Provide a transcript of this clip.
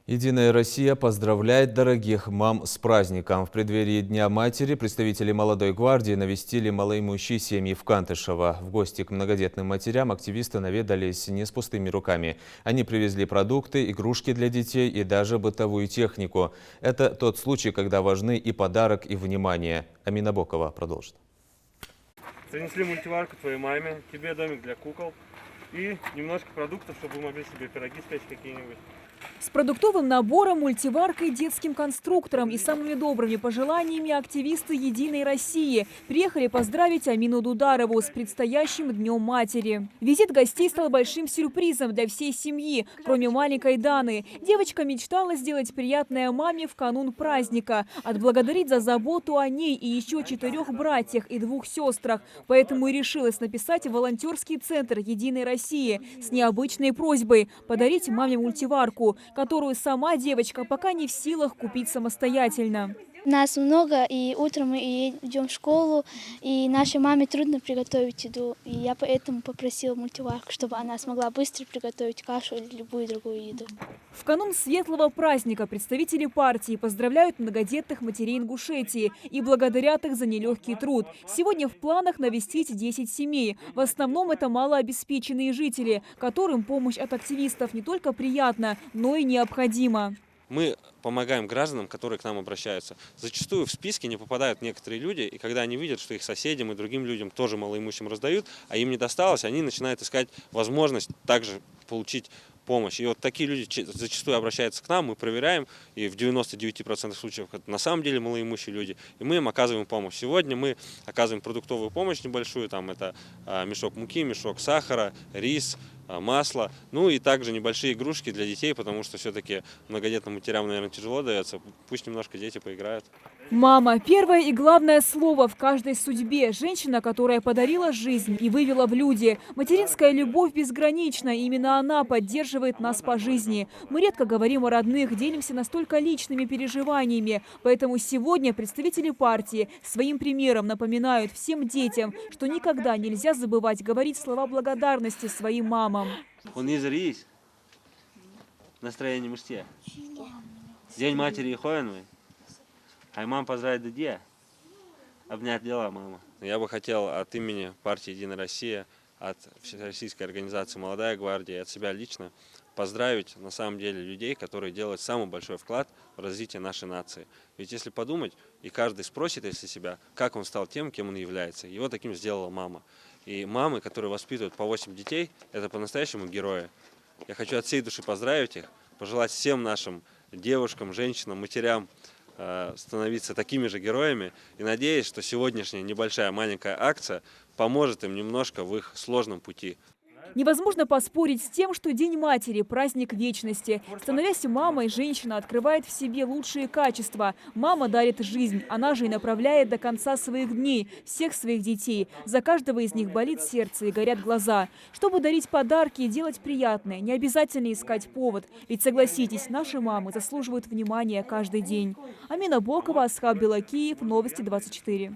Единая Россия поздравляет дорогих мам с праздником. В преддверии Дня матери представители молодой гвардии навестили малоимущие семьи в Кантышево. В гости к многодетным матерям активисты наведались не с пустыми руками. Они привезли продукты, игрушки для детей и даже бытовую технику. Это тот случай, когда важны и подарок, и внимание. Амина Бокова продолжит. Занесли мультиварку твоей маме, тебе домик для кукол и немножко продуктов, чтобы вы могли себе пироги спечь какие-нибудь. С продуктовым набором, мультиваркой, детским конструктором и самыми добрыми пожеланиями активисты «Единой России» приехали поздравить Амину Дударову с предстоящим Днем матери. Визит гостей стал большим сюрпризом для всей семьи, кроме маленькой Даны. Девочка мечтала сделать приятное маме в канун праздника, отблагодарить за заботу о ней и еще 4 братьях и 2 сестрах. Поэтому и решилась написать в волонтерский центр «Единой России» с необычной просьбой подарить маме мультиварку, которую сама девочка пока не в силах купить самостоятельно. Нас много, и утром мы идем в школу, и нашей маме трудно приготовить еду. И я поэтому попросила мультиварку, чтобы она смогла быстро приготовить кашу или любую другую еду. В канун светлого праздника представители партии поздравляют многодетных матерей Ингушетии и благодарят их за нелегкий труд. Сегодня в планах навестить 10 семей. В основном это малообеспеченные жители, которым помощь от активистов не только приятна, но и необходима. Мы помогаем гражданам, которые к нам обращаются. Зачастую в списки не попадают некоторые люди, и когда они видят, что их соседям и другим людям тоже малоимущим раздают, а им не досталось, они начинают искать возможность также получить помощь. И вот такие люди зачастую обращаются к нам, мы проверяем, и в 99% случаев это на самом деле малоимущие люди, и мы им оказываем помощь. Сегодня мы оказываем продуктовую помощь небольшую, там это мешок муки, мешок сахара, рис, масло, ну и также небольшие игрушки для детей, потому что все-таки многодетным матерям, наверное, тяжело дается, пусть немножко дети поиграют. Мама – первое и главное слово в каждой судьбе. Женщина, которая подарила жизнь и вывела в люди. Материнская любовь безгранична, и именно она поддерживает нас по жизни. Мы редко говорим о родных, делимся настолько личными переживаниями. Поэтому сегодня представители партии своим примером напоминают всем детям, что никогда нельзя забывать говорить слова благодарности своим мамам. Настроение мужское. День матери и хоенвы. Ай, мам, поздравить Дуде. Обнять дела, мама. Я бы хотел от имени партии «Единая Россия», от Всероссийской организации «Молодая гвардия», от себя лично поздравить на самом деле людей, которые делают самый большой вклад в развитие нашей нации. Ведь если подумать, и каждый спросит если себя, как он стал тем, кем он является. Его таким сделала мама. И мамы, которые воспитывают по 8 детей, это по-настоящему герои. Я хочу от всей души поздравить их, пожелать всем нашим девушкам, женщинам, матерям становиться такими же героями. И надеюсь, что сегодняшняя небольшая маленькая акция поможет им немножко в их сложном пути. Невозможно поспорить с тем, что День матери – праздник вечности. Становясь мамой, женщина открывает в себе лучшие качества. Мама дарит жизнь, она же и направляет до конца своих дней всех своих детей. За каждого из них болит сердце и горят глаза. Чтобы дарить подарки и делать приятное, не обязательно искать повод. Ведь, согласитесь, наши мамы заслуживают внимания каждый день. Амина Бокова, Асхаб Белакиев, Новости 24.